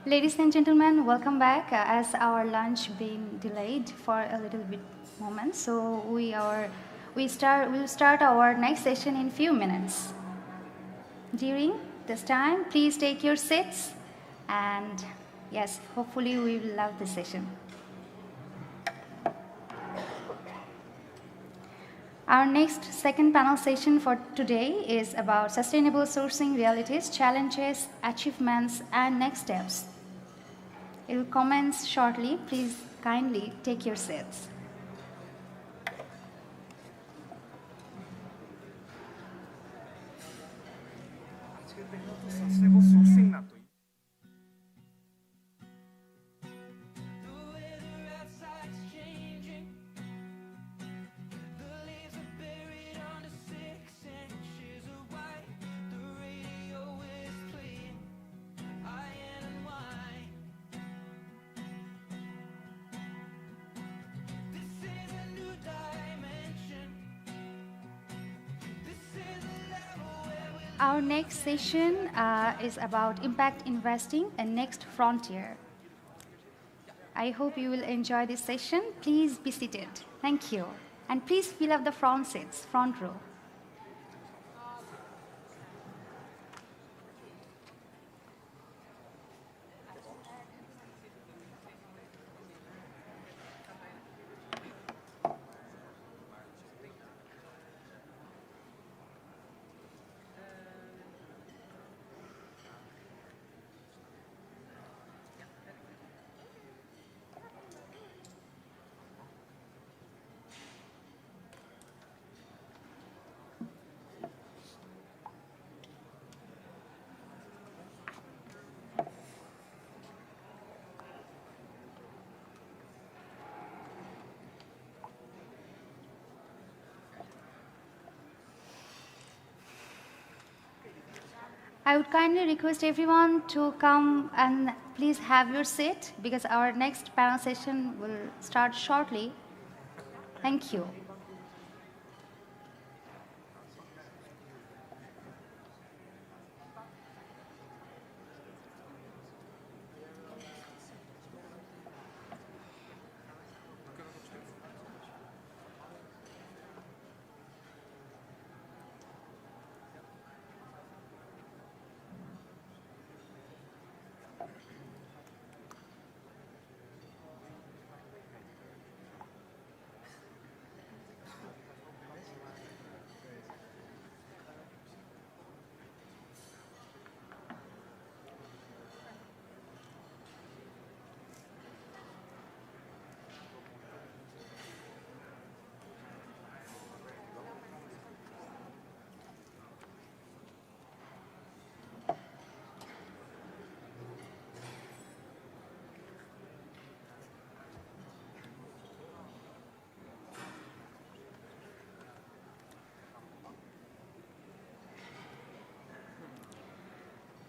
Ladies and gentlemen, welcome back. As our lunch being delayed for a little bit moment, so we'll start our next session in few minutes. During this time, please take your seats, and yes, hopefully we will love this session. Our next second panel session for today is about sustainable sourcing realities, challenges, achievements, and next steps. It will commence shortly. Please kindly take your seats. Our next session is about impact investing, a next frontier. I hope you will enjoy this session. Please be seated. Thank you. And please fill up the front seats, front row. I would kindly request everyone to come and please have your seat because our next panel session will start shortly. Thank you.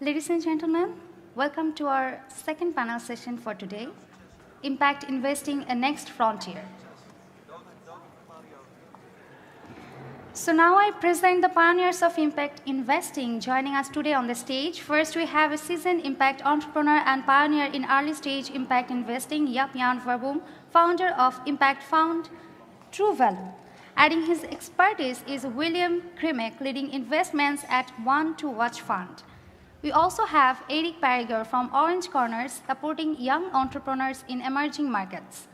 Ladies and gentlemen, welcome to our second panel session for today, Impact Investing, a Next Frontier. So now I present the pioneers of impact investing joining us today on the stage. First, we have a seasoned impact entrepreneur and pioneer in early stage impact investing, Yap Jan Verboom, founder of impact fund True Value. Adding his expertise is William Krimek, leading investments at One to Watch Fund. We also have Eric Parriger from Orange Corners, supporting young entrepreneurs in emerging markets.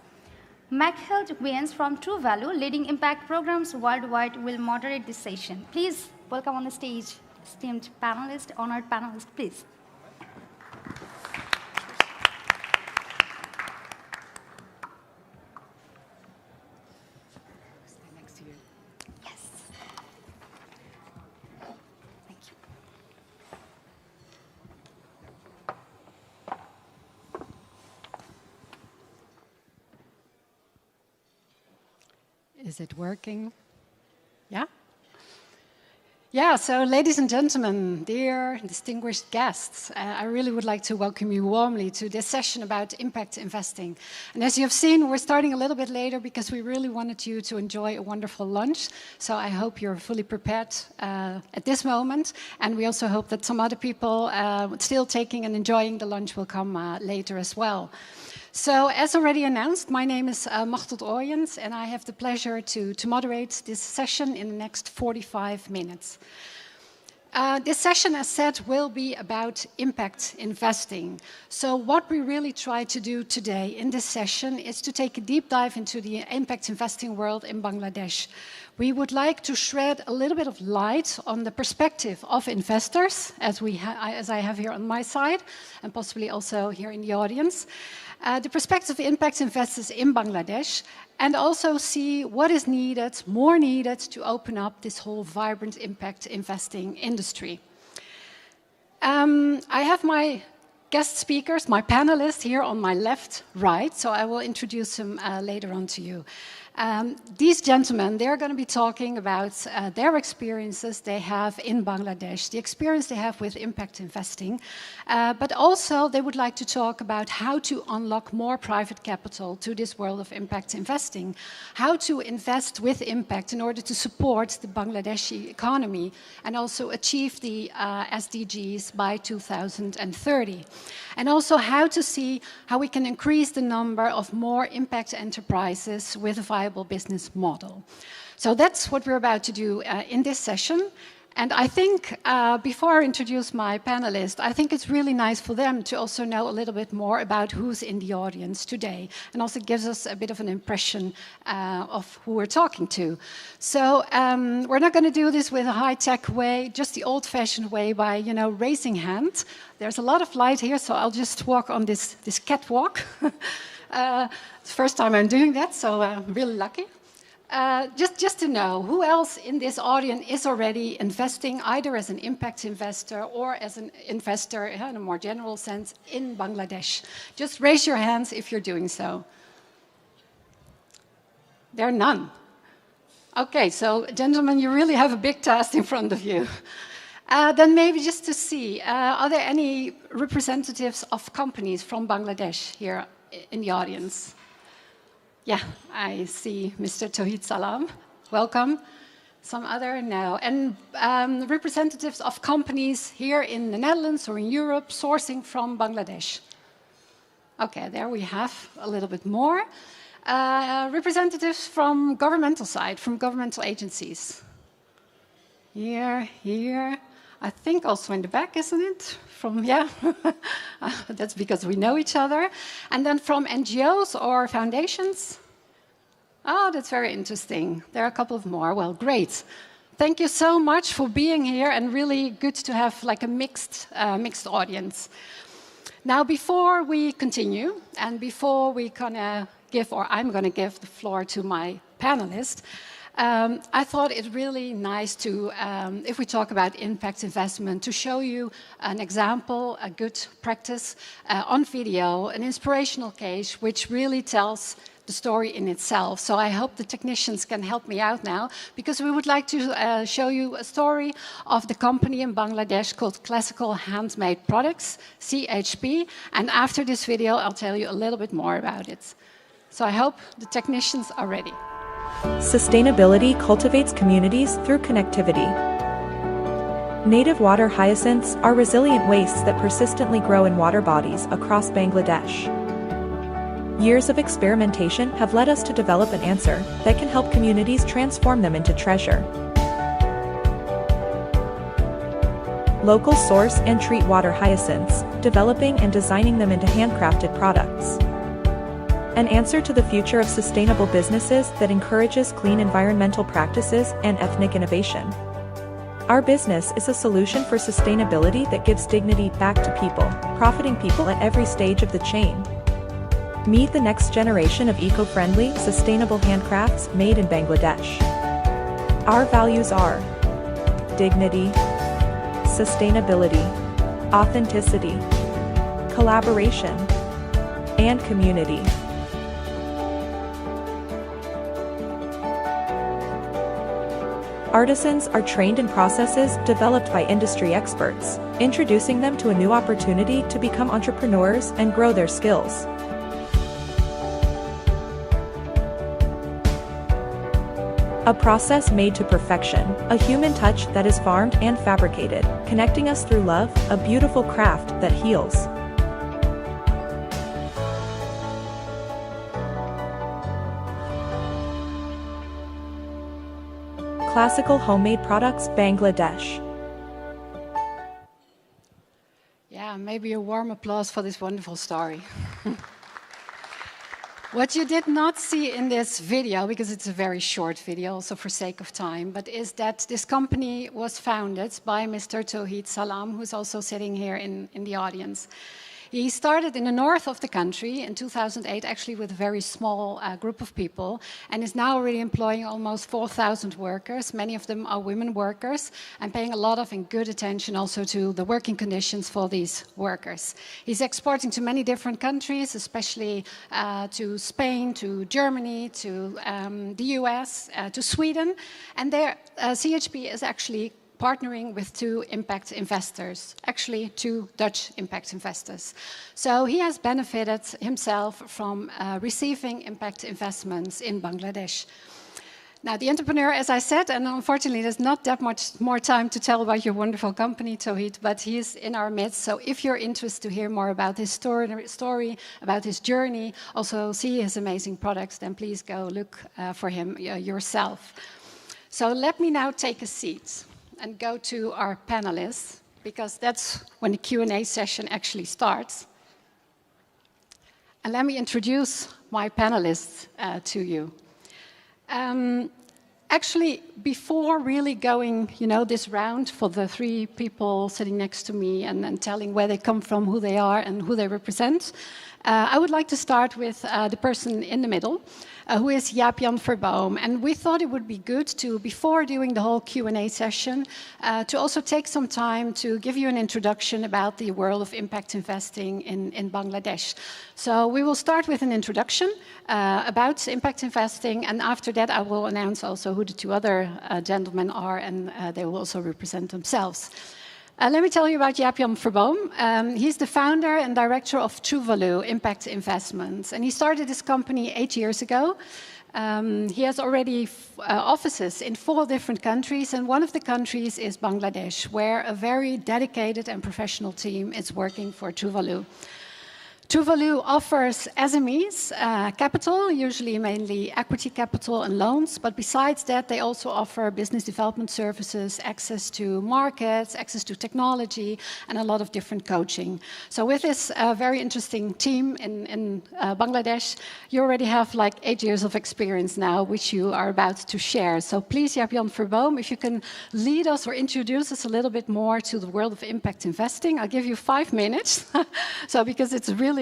Mackheld Wiens from True Value, leading impact programs worldwide, will moderate this session. Please welcome on the stage esteemed panelist, honored panelist, please. Is it working? Yeah? Yeah, so ladies and gentlemen, dear distinguished guests, I really would like to welcome you warmly to this session about impact investing. And as you have seen, we're starting a little bit later because we really wanted you to enjoy a wonderful lunch. So I hope you're fully prepared at this moment. And we also hope that some other people still taking and enjoying the lunch will come later as well. So, as already announced, my name is Machteld Ooyens, and I have the pleasure to moderate this session in the next 45 minutes. This session, as said, will be about impact investing. So what we really try to do today in this session is to take a deep dive into the impact investing world in Bangladesh. We would like to shed a little bit of light on the perspective of investors, as I have here on my side, and possibly also here in the audience. The perspective of impact investors in Bangladesh, and also see what is needed, more needed, to open up this whole vibrant impact investing industry. I have my guest speakers, my panelists here on my left, right, so I will introduce them later on to you. These gentlemen, they're going to be talking about their experiences they have in Bangladesh, the experience they have with impact investing, but also they would like to talk about how to unlock more private capital to this world of impact investing, how to invest with impact in order to support the Bangladeshi economy and also achieve the SDGs by 2030. And also how to see how we can increase the number of more impact enterprises with a viable business model. So that's what we're about to do in this session. And I think, before I introduce my panelists, I think it's really nice for them to also know a little bit more about who's in the audience today, and also gives us a bit of an impression of who we're talking to. So we're not going to do this with a high-tech way, just the old-fashioned way by, raising hand. There's a lot of light here, so I'll just walk on this catwalk. It's the first time I'm doing that, so I'm really lucky. Just to know, who else in this audience is already investing either as an impact investor or as an investor in a more general sense in Bangladesh? Just raise your hands if you're doing so. There are none. Okay, so gentlemen, you really have a big task in front of you. Then maybe just to see, are there any representatives of companies from Bangladesh here in the audience? Yeah, I see Mr. Tawhid Salam. Welcome. Some other? No. And representatives of companies here in the Netherlands or in Europe sourcing from Bangladesh? Okay, there we have a little bit more. Representatives from governmental side, from governmental agencies? Here. I think also in the back, isn't it? Yeah, that's because we know each other. And then from NGOs or foundations? Oh, that's very interesting. There are a couple of more. Well, great. Thank you so much for being here, and really good to have like a mixed audience. Now, before we continue, and before we I'm gonna give the floor to my panelists, I thought it really nice to, if we talk about impact investment, to show you an example, a good practice on video, an inspirational case, which really tells the story in itself. So I hope the technicians can help me out now, because we would like to show you a story of the company in Bangladesh called Classical Handmade Products, CHP. And after this video, I'll tell you a little bit more about it. So I hope the technicians are ready. Sustainability cultivates communities through connectivity. Native water hyacinths are resilient wastes that persistently grow in water bodies across Bangladesh. Years of experimentation have led us to develop an answer that can help communities transform them into treasure. Local source and treat water hyacinths, developing and designing them into handcrafted products. An answer to the future of sustainable businesses that encourages clean environmental practices and ethnic innovation. Our business is a solution for sustainability that gives dignity back to people, profiting people at every stage of the chain. Meet the next generation of eco-friendly, sustainable handcrafts made in Bangladesh. Our values are dignity, sustainability, authenticity, collaboration, and community. Artisans are trained in processes developed by industry experts, introducing them to a new opportunity to become entrepreneurs and grow their skills. A process made to perfection, a human touch that is farmed and fabricated, connecting us through love, a beautiful craft that heals. Classical homemade products, Bangladesh. Yeah, maybe a warm applause for this wonderful story. What you did not see in this video, because it's a very short video, also for sake of time, but is that this company was founded by Mr. Tawhid Salam, who's also sitting here in the audience. He started in the north of the country in 2008, actually with a very small group of people, and is now already employing almost 4,000 workers. Many of them are women workers, and paying a lot of and good attention also to the working conditions for these workers. He's exporting to many different countries, especially to Spain, to Germany, to the US, to Sweden, and there CHP is actually partnering with two impact investors, actually two Dutch impact investors. So he has benefited himself from receiving impact investments in Bangladesh. Now, the entrepreneur, as I said, and unfortunately there's not that much more time to tell about your wonderful company, Tawhid, but he is in our midst. So if you're interested to hear more about his story, about his journey, also see his amazing products, then please go look for him yourself. So let me now take a seat and go to our panelists, because that's when the Q&A session actually starts. And let me introduce my panelists to you. Actually, before really going, this round for the three people sitting next to me and telling where they come from, who they are, and who they represent, I would like to start with the person in the middle, who is Jaap-Jan Verboom. And we thought it would be good to, before doing the whole Q&A session, to also take some time to give you an introduction about the world of impact investing in Bangladesh. So we will start with an introduction about impact investing, and after that I will announce also who the two other gentlemen are, and they will also represent themselves. Let me tell you about Jaap-Jan Verboom. He's the founder and director of True Value Impact Investments, and he started this company 8 years ago. He has already offices in 4 different countries, and one of the countries is Bangladesh, where a very dedicated and professional team is working for True Value. True Value offers SMEs capital, usually mainly equity capital and loans, but besides that they also offer business development services, access to markets, access to technology, and a lot of different coaching. So with this very interesting team in Bangladesh, you already have like 8 years of experience now, which you are about to share. So please, Jaap-Jan Verboom, if you can lead us or introduce us a little bit more to the world of impact investing. I'll give you 5 minutes, so because it's really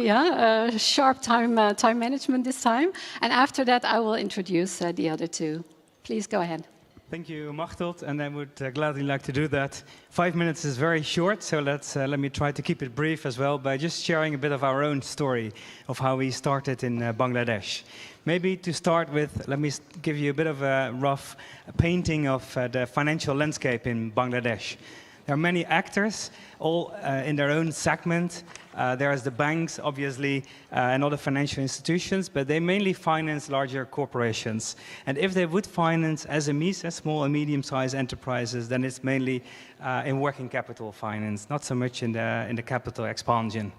sharp time management this time. And after that, I will introduce the other two. Please go ahead. Thank you, Machteld, and I would gladly like to do that. 5 minutes is very short, so let me try to keep it brief as well by just sharing a bit of our own story of how we started in Bangladesh. Maybe to start with, let me give you a bit of a rough painting of the financial landscape in Bangladesh. There are many actors, all in their own segment. There's the banks, obviously, and other financial institutions, but they mainly finance larger corporations. And if they would finance SMEs, small and medium-sized enterprises, then it's mainly in working capital finance, not so much in the capital expansion.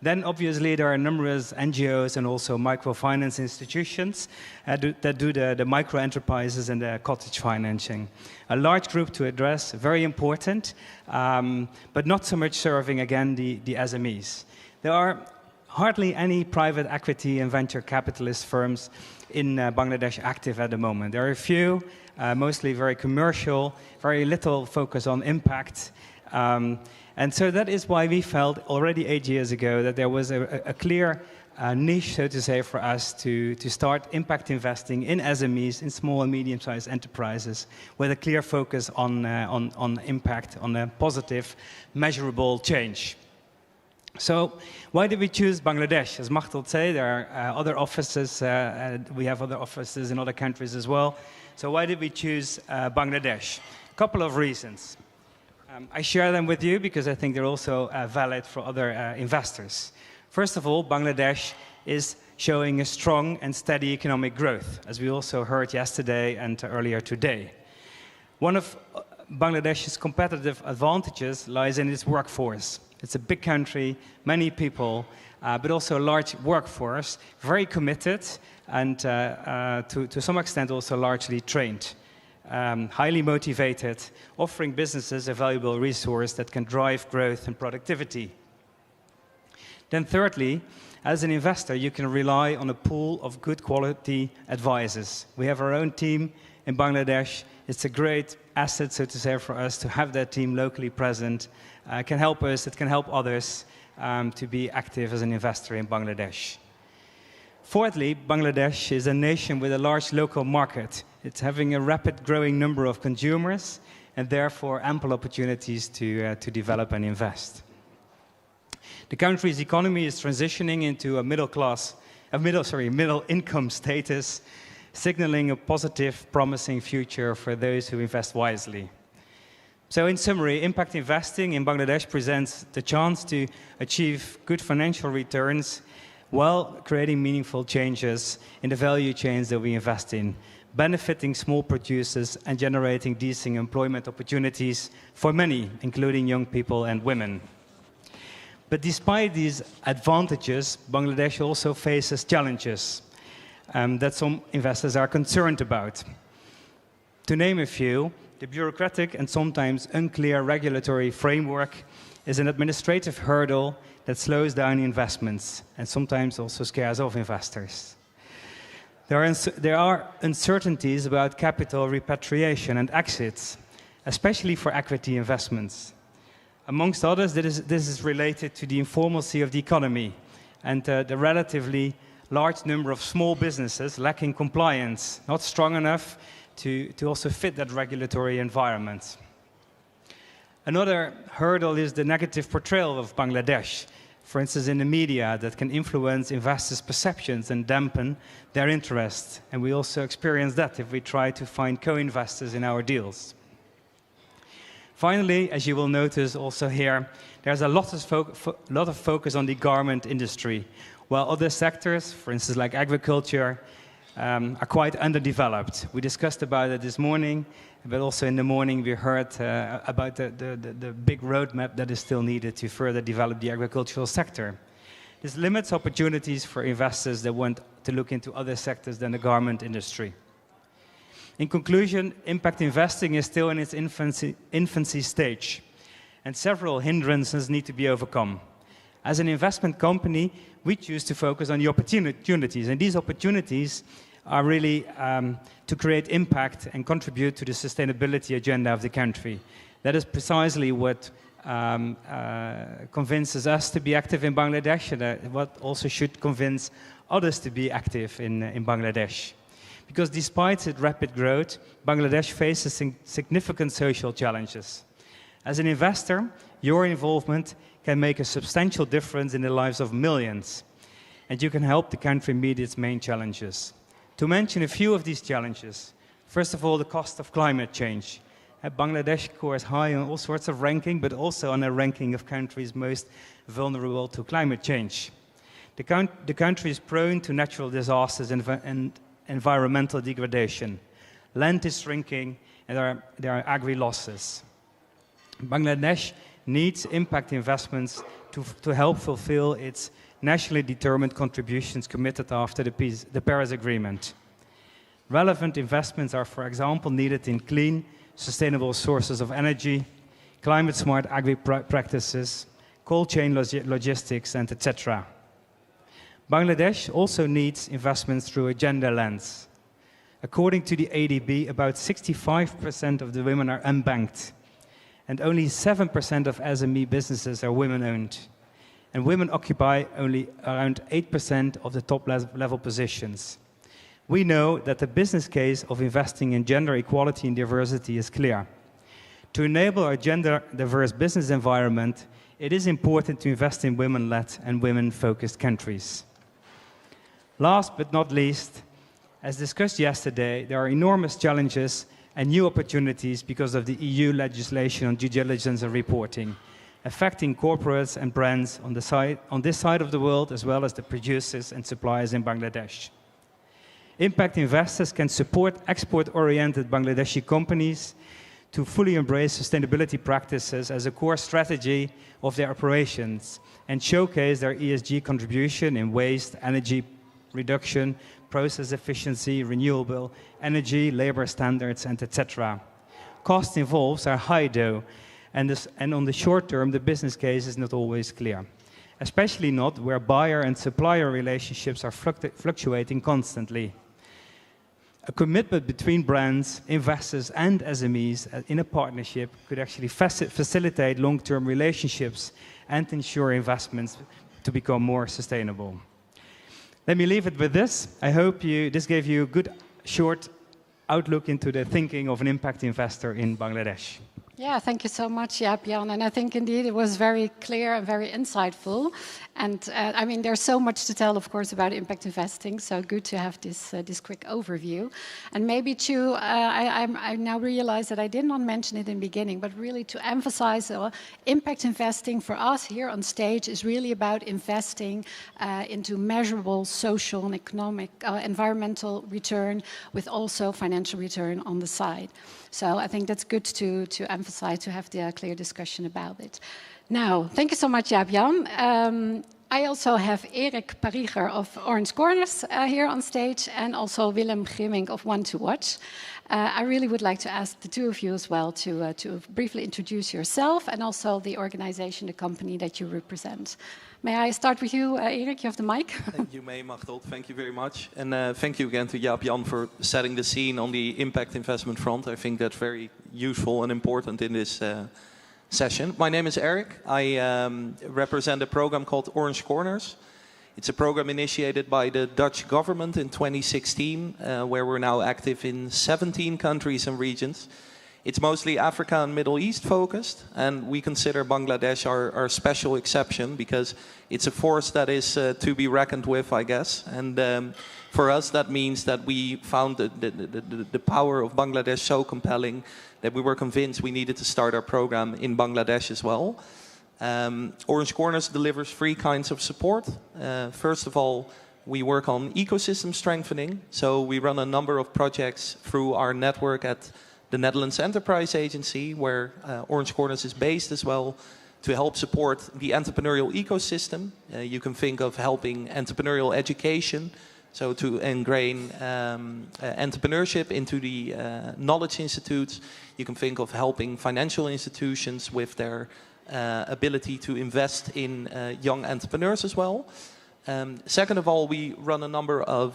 Then, obviously, there are numerous NGOs and also microfinance institutions that do the micro-enterprises and the cottage financing. A large group to address, very important, but not so much serving, again, the SMEs. There are hardly any private equity and venture capitalist firms in Bangladesh active at the moment. There are a few, mostly very commercial, very little focus on impact. And so that is why we felt already 8 years ago that there was a clear niche, so to say, for us to start impact investing in SMEs, in small and medium-sized enterprises, with a clear focus on impact, on a positive, measurable change. So why did we choose Bangladesh? As Machteld said, there are other offices, we have other offices in other countries as well. So why did we choose Bangladesh? A couple of reasons. I share them with you because I think they're also valid for other investors. First of all, Bangladesh is showing a strong and steady economic growth, as we also heard yesterday and earlier today. One of Bangladesh's competitive advantages lies in its workforce. It's a big country, many people, but also a large workforce, very committed and to some extent also largely trained. Highly motivated, offering businesses a valuable resource that can drive growth and productivity. Then thirdly, as an investor, you can rely on a pool of good quality advisors. We have our own team in Bangladesh. It's a great asset, so to say, for us to have that team locally present. It can help us, it can help others to be active as an investor in Bangladesh. Fourthly, Bangladesh is a nation with a large local market. It's having a rapid growing number of consumers and therefore ample opportunities to develop and invest. The country's economy is transitioning into a middle income status, signaling a positive, promising future for those who invest wisely. So in summary, impact investing in Bangladesh presents the chance to achieve good financial returns while creating meaningful changes in the value chains that we invest in, benefiting small producers and generating decent employment opportunities for many, including young people and women. But despite these advantages, Bangladesh also faces challenges that some investors are concerned about. To name a few, the bureaucratic and sometimes unclear regulatory framework is an administrative hurdle that slows down investments and sometimes also scares off investors. There are uncertainties about capital repatriation and exits, especially for equity investments. Amongst others, this is related to the informalcy of the economy and the relatively large number of small businesses lacking compliance, not strong enough to also fit that regulatory environment. Another hurdle is the negative portrayal of Bangladesh, for instance in the media, that can influence investors' perceptions and dampen their interest. And we also experience that if we try to find co-investors in our deals. Finally, as you will notice also here, there's a lot of focus on the garment industry, while other sectors, for instance like agriculture, are quite underdeveloped. We discussed about it this morning, but also in the morning we heard about the big roadmap that is still needed to further develop the agricultural sector. This limits opportunities for investors that want to look into other sectors than the garment industry. In conclusion, impact investing is still in its infancy stage, and several hindrances need to be overcome. As an investment company, we choose to focus on the opportunities, and these opportunities are really to create impact and contribute to the sustainability agenda of the country. That is precisely what convinces us to be active in Bangladesh, and what also should convince others to be active in Bangladesh. Because despite its rapid growth, Bangladesh faces significant social challenges. As an investor, your involvement can make a substantial difference in the lives of millions, and you can help the country meet its main challenges. To mention a few of these challenges, first of all, the cost of climate change. Bangladesh scores high on all sorts of ranking, but also on a ranking of countries most vulnerable to climate change. The country is prone to natural disasters and environmental degradation. Land is shrinking, and there are agri-losses. Bangladesh needs impact investments to help fulfill its nationally determined contributions committed after the Paris Agreement. Relevant investments are, for example, needed in clean, sustainable sources of energy, climate-smart agri-practices, cold chain logistics, and etc. Bangladesh also needs investments through a gender lens. According to the ADB, about 65% of the women are unbanked, and only 7% of SME businesses are women-owned. And women occupy only around 8% of the top-level positions. We know that the business case of investing in gender equality and diversity is clear. To enable a gender-diverse business environment, it is important to invest in women-led and women-focused countries. Last but not least, as discussed yesterday, there are enormous challenges and new opportunities because of the EU legislation on due diligence and reporting, affecting corporates and brands on this side of the world, as well as the producers and suppliers in Bangladesh. Impact investors can support export-oriented Bangladeshi companies to fully embrace sustainability practices as a core strategy of their operations and showcase their ESG contribution in waste, energy reduction, process efficiency, renewable energy, labor standards, and etc. Costs involved are high though, and on the short term, the business case is not always clear, especially not where buyer and supplier relationships are fluctuating constantly. A commitment between brands, investors, and SMEs in a partnership could actually facilitate long-term relationships and ensure investments to become more sustainable. Let me leave it with this. I hope this gave you a good, short outlook into the thinking of an impact investor in Bangladesh. Yeah, thank you so much, Jaap-Jan. And I think indeed it was very clear and very insightful. And I mean, there's so much to tell, of course, about impact investing. So good to have this quick overview. And maybe too, I now realize that I did not mention it in the beginning, but really to emphasize impact investing for us here on stage is really about investing into measurable social and economic, environmental return with also financial return on the side. So I think that's good to emphasize, to have the clear discussion about it. Now, thank you so much, Jaap-Jan. I also have Erik Pariger of Orange Corners here on stage, and also Willem Grimming of One to Watch. I really would like to ask the two of you as well to briefly introduce yourself and also the organization, the company that you represent. May I start with you, Erik? You have the mic. Thank you, May Machtold. Thank you very much. And thank you again to Jaap-Jan for setting the scene on the impact investment front. I think that's very useful and important in this session. My name is Erik. I represent a program called Orange Corners. It's a program initiated by the Dutch government in 2016, where we're now active in 17 countries and regions. It's mostly Africa and Middle East focused, and we consider Bangladesh our special exception because it's a force that is to be reckoned with, I guess. And for us, that means that we found the power of Bangladesh so compelling that we were convinced we needed to start our program in Bangladesh as well. Orange Corners delivers three kinds of support. First of all, we work on ecosystem strengthening. So we run a number of projects through our network at the Netherlands Enterprise Agency, where Orange Corners is based as well, to help support the entrepreneurial ecosystem. You can think of helping entrepreneurial education, so to ingrain entrepreneurship into the knowledge institutes. You can think of helping financial institutions with their ability to invest in young entrepreneurs as well. Second of all, we run a number of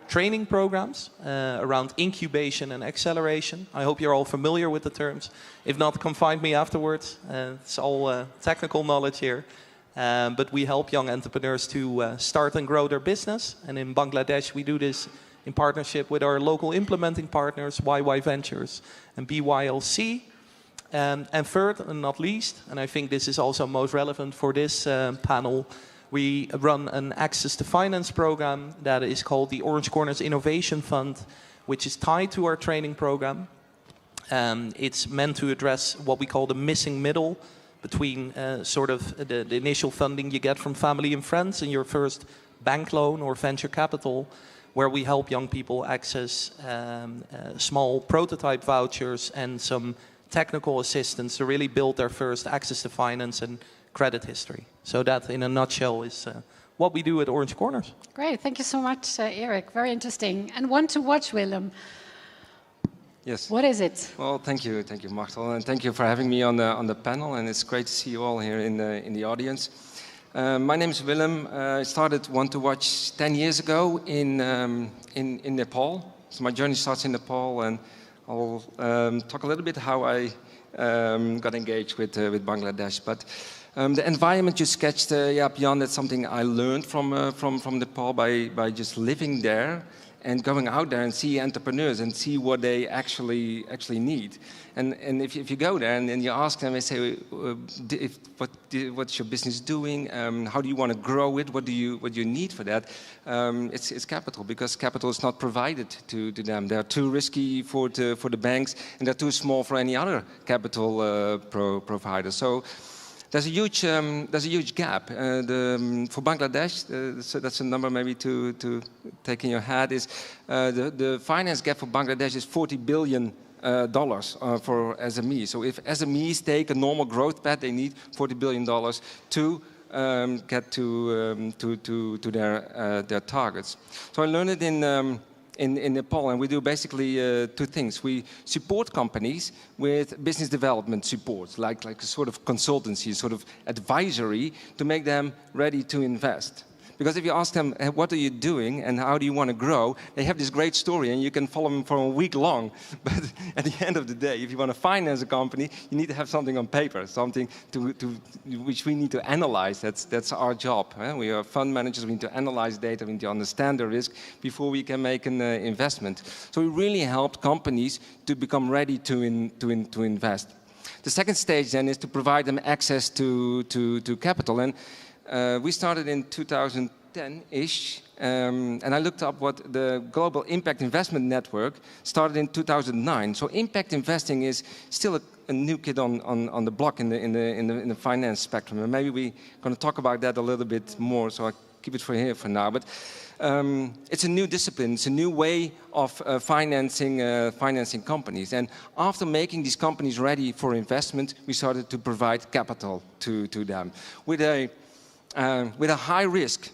training programs around incubation and acceleration. I hope you're all familiar with the terms. If not, come find me afterwards. It's all technical knowledge here. But we help young entrepreneurs to start and grow their business. And in Bangladesh, we do this in partnership with our local implementing partners, YY Ventures and BYLC. And third and not least, and I think this is also most relevant for this panel, we run an access to finance program that is called the Orange Corners Innovation Fund, which is tied to our training program. It's meant to address what we call the missing middle between sort of the initial funding you get from family and friends and your first bank loan or venture capital, where we help young people access small prototype vouchers and some technical assistance to really build their first access to finance and credit history. So that, in a nutshell, is what we do at Orange Corners. Great, thank you so much, Erik. Very interesting. And One to Watch, Willem. Yes. What is it? Well, thank you, Machtel, and thank you for having me on the panel. And it's great to see you all here in the audience. My name is Willem. I started One to Watch 10 years ago in Nepal. So my journey starts in Nepal, and I'll talk a little bit how I got engaged with Bangladesh. But the environment you sketched, Jaap-Jan, that's something I learned from Nepal by just living there and going out there and see entrepreneurs and see what they actually need. And if you go there and you ask them, they say, what's your business doing? How do you want to grow it? What do you need for that? It's capital, because capital is not provided to them. They're too risky for the banks, and they're too small for any other capital provider. So there's a huge gap. For Bangladesh, so that's a number maybe to take in your head, is the finance gap for Bangladesh is $40 billion for SMEs. So if SMEs take a normal growth path, they need $40 billion to get to their targets. So I learned it in Nepal, and we do basically two things. We support companies with business development support, like a sort of consultancy, sort of advisory, to make them ready to invest. Because if you ask them, hey, what are you doing and how do you want to grow, they have this great story and you can follow them for a week long. But at the end of the day, if you want to finance a company, you need to have something on paper, something which we need to analyze. That's our job. We are fund managers, we need to analyze data, we need to understand the risk before we can make an investment. So we really helped companies to become ready to invest. The second stage then is to provide them access to capital. And we started in 2010-ish, and I looked up what the Global Impact Investment Network started in 2009. So impact investing is still a new kid on the block in the finance spectrum, and maybe we're going to talk about that a little bit more. So I keep it for here for now. But it's a new discipline. It's a new way of financing companies. And after making these companies ready for investment, we started to provide capital to them with a high risk,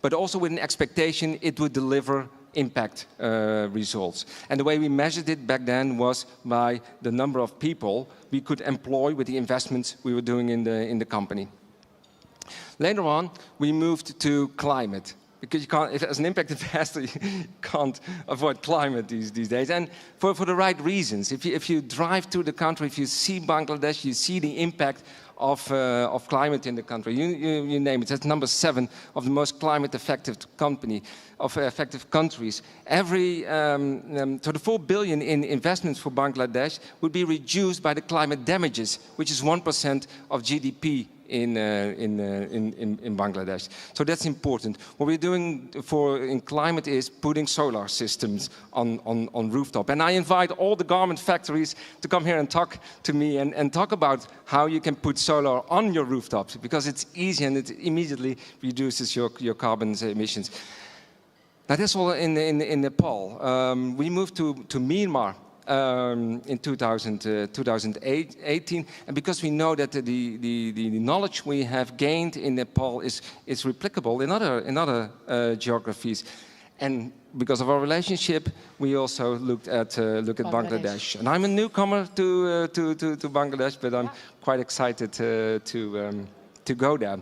but also with an expectation it would deliver impact results. And the way we measured it back then was by the number of people we could employ with the investments we were doing in the company. Later on, we moved to climate, because you can't, as an impact investor, you can't avoid climate these days, and for the right reasons. If you drive through the country, if you see Bangladesh, you see the impact of climate in the country. You name it. That's number 7 of the most climate-effective effective countries. So the $4 billion in investments for Bangladesh would be reduced by the climate damages, which is 1% of GDP in Bangladesh. So that's important. What we're doing in climate is putting solar systems on rooftop. And I invite all the garment factories to come here and talk to me and talk about how you can put solar on your rooftops, because it's easy and it immediately reduces your carbon emissions. Now that's all in Nepal. We moved to Myanmar in 2018, and because we know that the knowledge we have gained in Nepal is replicable in other geographies, and because of our relationship, we also looked at Bangladesh. And I'm a newcomer to Bangladesh, but I'm quite excited to go there.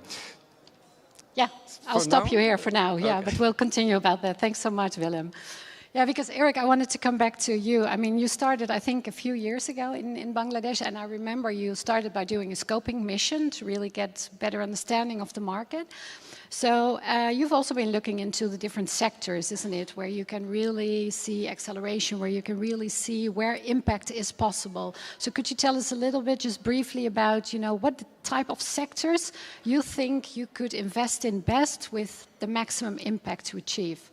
Yeah, I'll stop you here for now. Yeah, okay. But we'll continue about that. Thanks so much, Willem. Yeah, because Eric, I wanted to come back to you. I mean, you started, I think, a few years ago in Bangladesh, and I remember you started by doing a scoping mission to really get better understanding of the market. So you've also been looking into the different sectors, isn't it, where you can really see acceleration, where you can really see where impact is possible. So could you tell us a little bit, just briefly, about, what type of sectors you think you could invest in best with the maximum impact to achieve?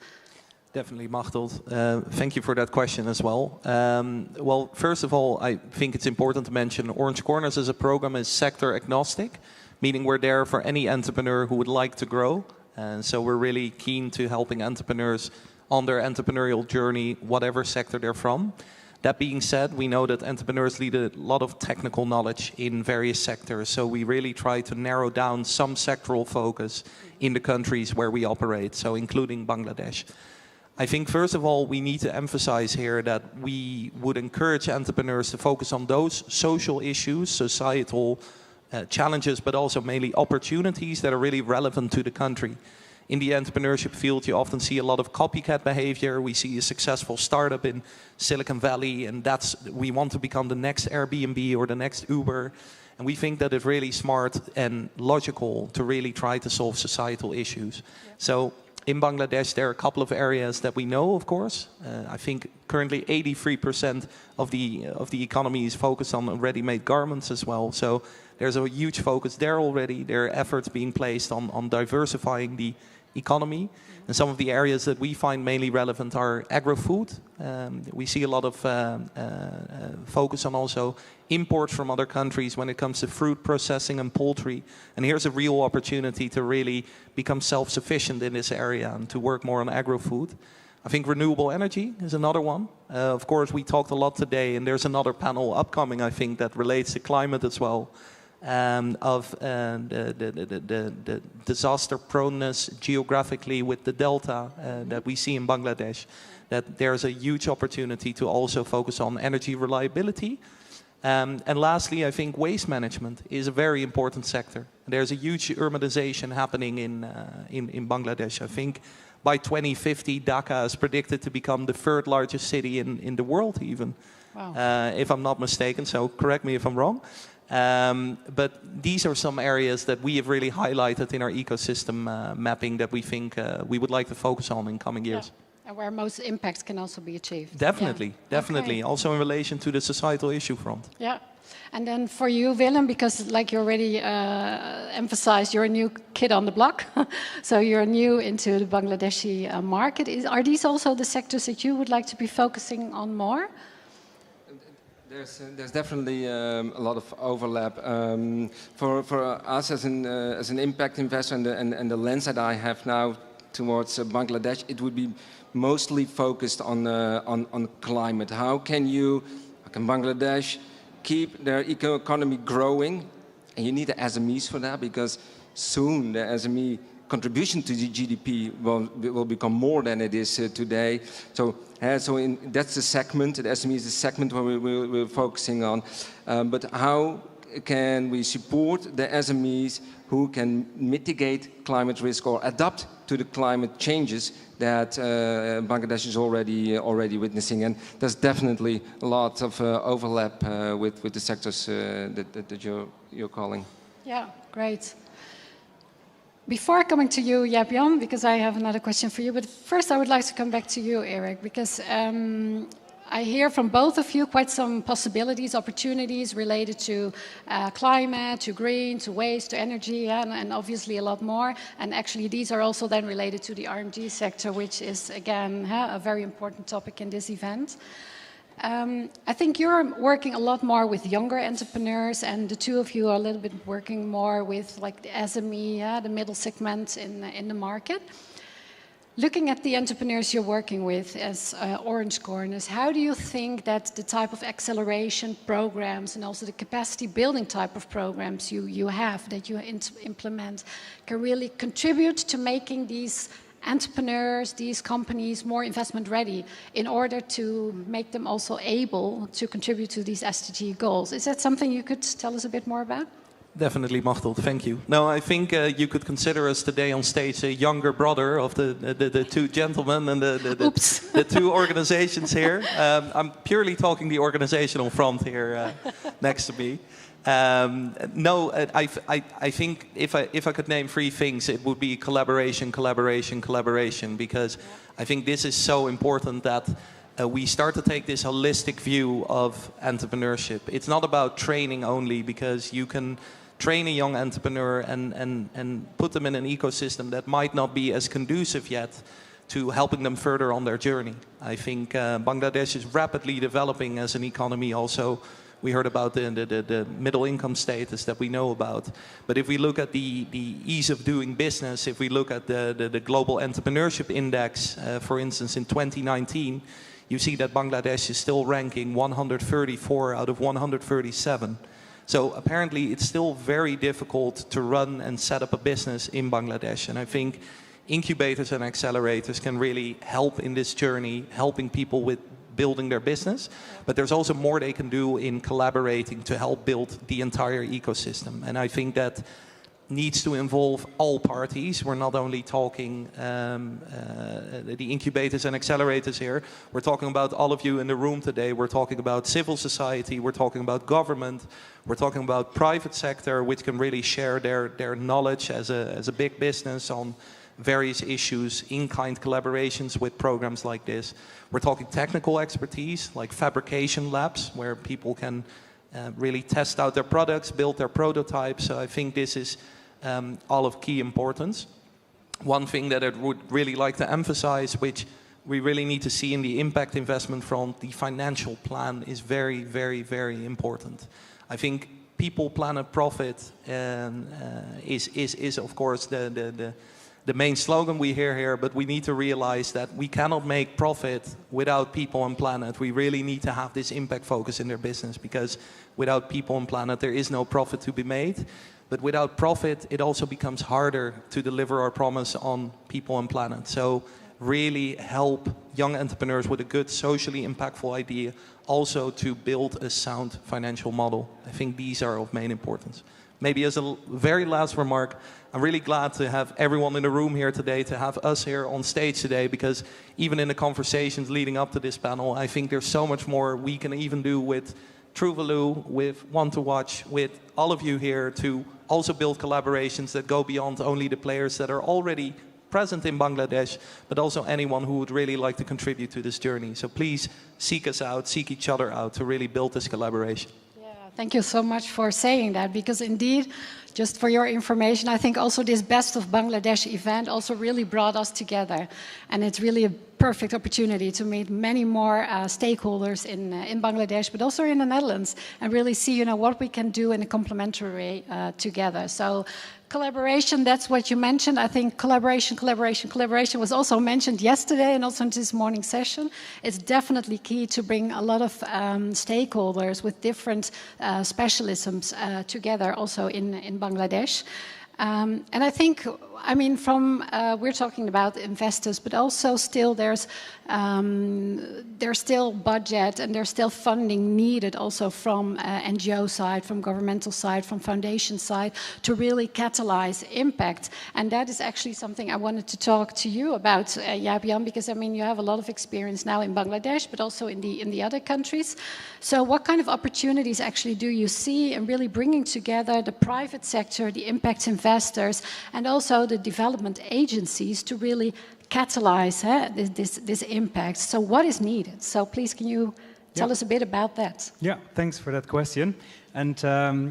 Definitely, Machteld. Thank you for that question as well. Well, first of all, I think it's important to mention Orange Corners as a program is sector agnostic, meaning we're there for any entrepreneur who would like to grow. And so we're really keen to helping entrepreneurs on their entrepreneurial journey, whatever sector they're from. That being said, we know that entrepreneurs need a lot of technical knowledge in various sectors. So we really try to narrow down some sectoral focus in the countries where we operate, so including Bangladesh. I think, first of all, we need to emphasize here that we would encourage entrepreneurs to focus on those social issues, societal challenges, but also mainly opportunities that are really relevant to the country. In the entrepreneurship field, you often see a lot of copycat behavior. We see a successful startup in Silicon Valley, and we want to become the next Airbnb or the next Uber. And we think that it's really smart and logical to really try to solve societal issues. Yeah. So In Bangladesh, there are a couple of areas that we know, of course. I think currently 83% of the economy is focused on ready-made garments as well. So there's a huge focus there already. There are efforts being placed on diversifying the economy. And some of the areas that we find mainly relevant are agro-food. We see a lot of focus on also imports from other countries when it comes to fruit processing and poultry. And here's a real opportunity to really become self-sufficient in this area and to work more on agro-food. I think renewable energy is another one. Of course, we talked a lot today, and there's another panel upcoming, I think, that relates to climate as well. Of the disaster proneness geographically with the delta that we see in Bangladesh, that there's a huge opportunity to also focus on energy reliability. And lastly, I think waste management is a very important sector. There's a huge urbanization happening in Bangladesh. I think by 2050, Dhaka is predicted to become the third largest city in the world even. Wow. If I'm not mistaken, so correct me if I'm wrong. But these are some areas that we have really highlighted in our ecosystem mapping that we think we would like to focus on in coming years. Yeah. And where most impact can also be achieved. Definitely, yeah. definitely. Okay. Also in relation to the societal issue front. Yeah. And then for you, Willem, because like you already emphasized, you're a new kid on the block. So you're new into the Bangladeshi market. Are these also the sectors that you would like to be focusing on more? There's definitely a lot of overlap. For us as an impact investor and the lens that I have now towards Bangladesh, it would be mostly focused on climate. How can Bangladesh keep their economy growing? And you need the SMEs for that, because soon the SME contribution to the GDP will become more than it is today. So that's the segment. The SME is the segment where we're focusing on. But how can we support the SMEs who can mitigate climate risk or adapt to the climate changes that Bangladesh is already witnessing? And there's definitely a lot of overlap with the sectors that you're calling. Yeah, great. Before coming to you, Jaap-Jan, because I have another question for you, but first I would like to come back to you, Eric, because I hear from both of you quite some possibilities, opportunities related to climate, to green, to waste, to energy, and obviously a lot more. And actually these are also then related to the RMG sector, which is, again, a very important topic in this event. I think you're working a lot more with younger entrepreneurs, and the two of you are a little bit working more with like the SME, the middle segment in the market. Looking at the entrepreneurs you're working with as Orange Corners, how do you think that the type of acceleration programs and also the capacity building type of programs you have, that you implement, can really contribute to making these entrepreneurs, these companies, more investment ready in order to make them also able to contribute to these SDG goals? Is that something you could tell us a bit more about? Definitely, Machtel. Thank you. No, I think you could consider us today on stage a younger brother of the two gentlemen and the two organizations here. I'm purely talking the organizational front here next to me. No, I think if I could name three things, it would be collaboration, collaboration, collaboration, because I think this is so important that we start to take this holistic view of entrepreneurship. It's not about training only, because you can train a young entrepreneur and put them in an ecosystem that might not be as conducive yet to helping them further on their journey. I think Bangladesh is rapidly developing as an economy also. We heard about the middle income status that we know about. But if we look at the ease of doing business, if we look at the Global Entrepreneurship Index, for instance, in 2019, you see that Bangladesh is still ranking 134 out of 137. So apparently it's still very difficult to run and set up a business in Bangladesh. And I think incubators and accelerators can really help in this journey, helping people with building their business. But there's also more they can do in collaborating to help build the entire ecosystem. And I think that needs to involve all parties. We're not only talking the incubators and accelerators here. We're talking about all of you in the room today. We're talking about civil society. We're talking about government. We're talking about private sector, which can really share their knowledge as a big business on various issues, in-kind collaborations with programs like this. We're talking technical expertise, like fabrication labs, where people can really test out their products, build their prototypes. So I think this is all of key importance. One thing that I would really like to emphasize, which we really need to see in the impact investment front, the financial plan is very, very, very important. I think people, planet, profit is of course the main slogan we hear here, but we need to realize that we cannot make profit without people and planet. We really need to have this impact focus in their business, because without people and planet there is no profit to be made. But without profit it also becomes harder to deliver our promise on people and planet. So really help young entrepreneurs with a good socially impactful idea also to build a sound financial model. I think these are of main importance. Maybe as a very last remark, I'm really glad to have everyone in the room here today, to have us here on stage today, because even in the conversations leading up to this panel, I think there's so much more we can even do with Truvaloo, with Want to Watch, with all of you here, to also build collaborations that go beyond only the players that are already present in Bangladesh, but also anyone who would really like to contribute to this journey. So please seek us out, seek each other out to really build this collaboration. Thank you so much for saying that, because indeed, just for your information, I think also this Best of Bangladesh event also really brought us together. And it's really a perfect opportunity to meet many more stakeholders in Bangladesh, but also in the Netherlands, and really see, what we can do in a complementary way together. So collaboration, that's what you mentioned. I think collaboration was also mentioned yesterday and also in this morning session. It's definitely key to bring a lot of stakeholders with different specialisms together also in Bangladesh. And I think, we're talking about investors, but also still there's still budget and there's still funding needed also from NGO side, from governmental side, from foundation side, to really catalyze impact. And that is actually something I wanted to talk to you about, Jaap-Jan, because you have a lot of experience now in Bangladesh, but also in the other countries. So what kind of opportunities actually do you see in really bringing together the private sector, the impact investors, and also the development agencies to really catalyze this impact? So what is needed? So please, can you tell us a bit about that? Yeah, thanks for that question. And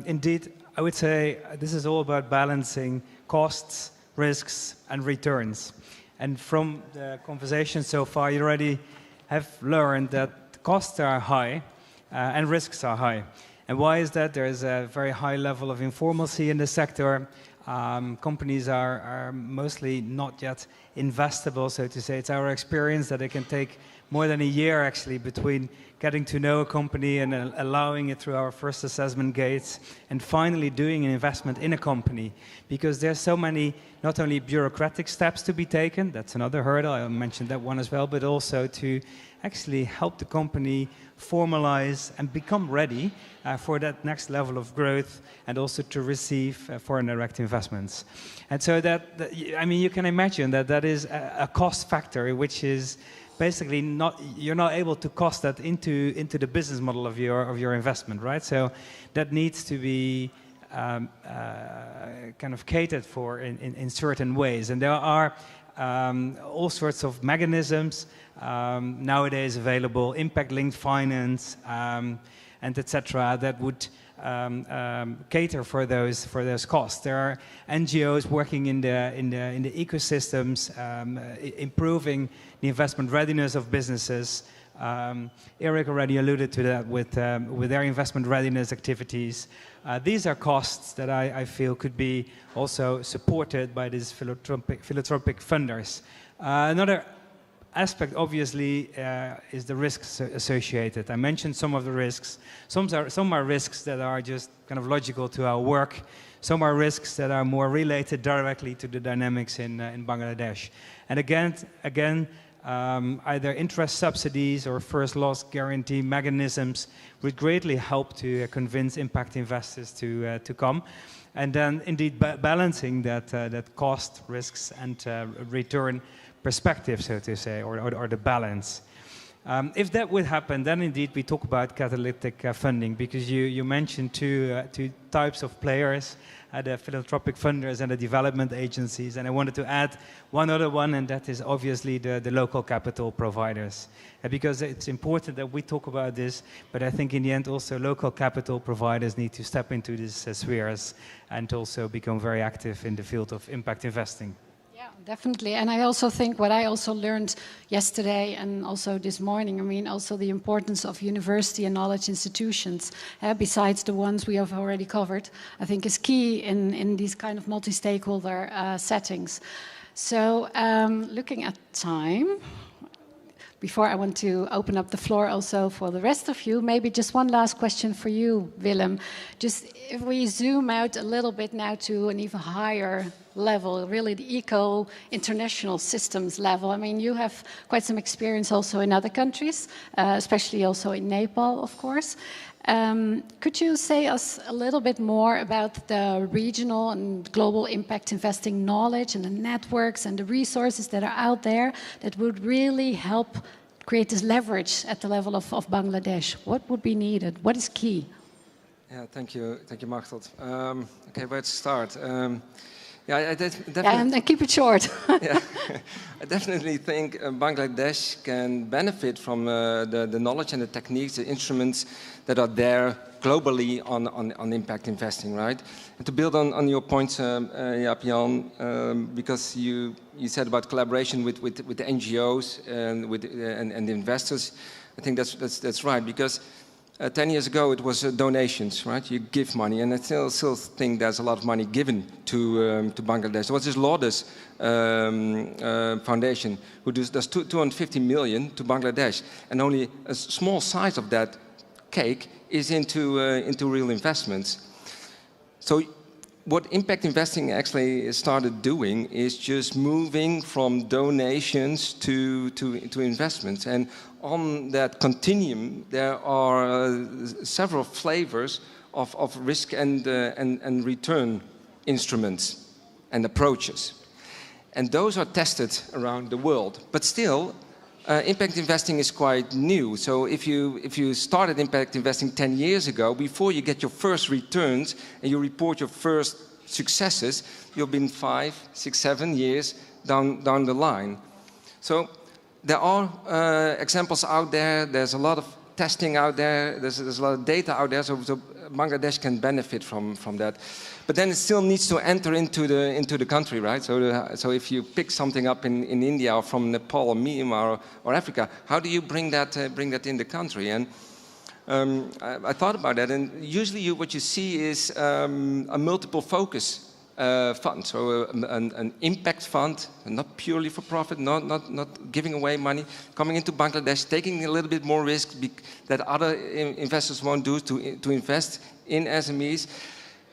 indeed, I would say this is all about balancing costs, risks, and returns. And from the conversation so far, you already have learned that costs are high and risks are high. And why is that? There is a very high level of informalcy in the sector. Companies are mostly not yet investable, so to say. It's our experience that it can take more than a year actually between getting to know a company and allowing it through our first assessment gates and finally doing an investment in a company, because there's so many not only bureaucratic steps to be taken, that's another hurdle, I mentioned that one as well, but also to actually help the company formalize and become ready for that next level of growth, and also to receive foreign direct investments. And so you can imagine that is a cost factor, which is basically you're not able to cost that into the business model of your investment, right? So that needs to be kind of catered for in certain ways. And there are all sorts of mechanisms nowadays available, impact-linked finance, and etc., that would cater for those costs. There are NGOs working in the ecosystems, improving the investment readiness of businesses. Eric already alluded to that with their investment readiness activities. These are costs that I feel could be also supported by these philanthropic funders. Another aspect, obviously, is the risks associated. I mentioned some of the risks. Some are risks that are just kind of logical to our work. Some are risks that are more related directly to the dynamics in Bangladesh. And again, either interest subsidies or first loss guarantee mechanisms would greatly help to convince impact investors to come. And then, indeed, balancing that cost, risks, and return perspective, so to say, or the balance. If that would happen, then indeed we talk about catalytic funding, because you mentioned two types of players, the philanthropic funders and the development agencies, and I wanted to add one other one, and that is obviously the local capital providers. Because it's important that we talk about this, but I think in the end also local capital providers need to step into these spheres and also become very active in the field of impact investing. Yeah, definitely. And I also think what I also learned yesterday and also this morning, I mean, also the importance of university and knowledge institutions, besides the ones we have already covered, I think is key in these kind of multi-stakeholder settings. So looking at time, before I want to open up the floor also for the rest of you, maybe just one last question for you, Willem. Just if we zoom out a little bit now to an even higher level, really the eco-international systems level. I mean, you have quite some experience also in other countries, especially also in Nepal, of course. Could you say us a little bit more about the regional and global impact investing knowledge and the networks and the resources that are out there that would really help create this leverage at the level of Bangladesh? What would be needed? What is key? Yeah, thank you, Machteld. Okay, where to start? I definitely... And keep it short. Yeah, I definitely think Bangladesh can benefit from the knowledge and the techniques, the instruments that are there globally on impact investing, right? And to build on your points, Jan, because you said about collaboration with the NGOs and the investors, I think that's right, because 10 years ago, it was donations, right? You give money, and I still think there's a lot of money given to Bangladesh. There was this Lourdes Foundation who does 250 million to Bangladesh, and only a small size of that cake is into real investments. So what impact investing actually started doing is just moving from donations to investments. And on that continuum, there are several flavors of risk and return instruments and approaches. And those are tested around the world. But still, impact investing is quite new. So if you started impact investing 10 years ago, before you get your first returns and you report your first successes, you've been 5, 6, 7 years down the line. So there are examples out there. There's a lot of testing out there. There's a lot of data out there. So Bangladesh can benefit from that. But then it still needs to enter into the country, right? So if you pick something up in India or from Nepal or Myanmar or Africa, how do you bring that in the country? And I thought about that, and usually what you see is a multiple focus fund, so an impact fund, not purely for profit, not giving away money, coming into Bangladesh, taking a little bit more risk that other investors won't do to invest in SMEs.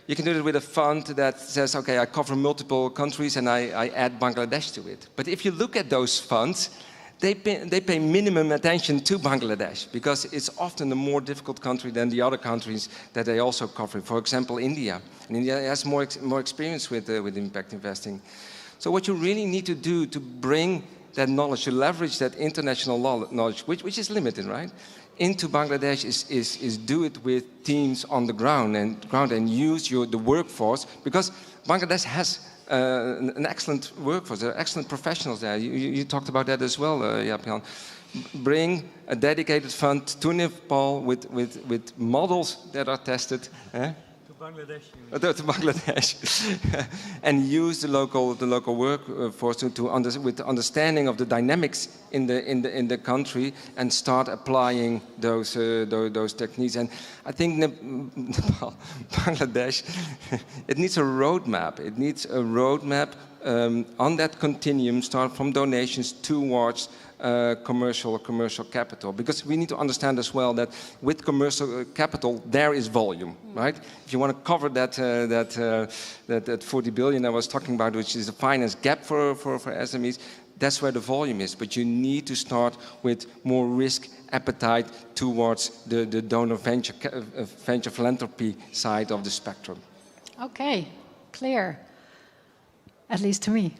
You can do it with a fund that says, okay, I cover multiple countries and I add Bangladesh to it. But if you look at those funds, they pay minimum attention to Bangladesh because it's often a more difficult country than the other countries that they also cover. For example, India. And India has more experience with impact investing. So what you really need to do to bring that knowledge, to leverage that international knowledge, which is limited, right, into Bangladesh is do it with teams on the ground and use the workforce, because Bangladesh has an excellent workforce. There are excellent professionals there. You talked about that as well, Jaap-Jan. Bring a dedicated fund to Nepal with models that are tested. Bangladesh. To Bangladesh, and use the local workforce with understanding of the dynamics in the country, and start applying those techniques. And I think Nepal, Bangladesh, it needs a roadmap. It needs a roadmap on that continuum, start from donations towards commercial capital, because we need to understand as well that with commercial capital there is volume, right? If you want to cover that 40 billion I was talking about, which is a finance gap for SMEs, that's where the volume is. But you need to start with more risk appetite towards the donor venture philanthropy side of the spectrum. Okay, clear, at least to me.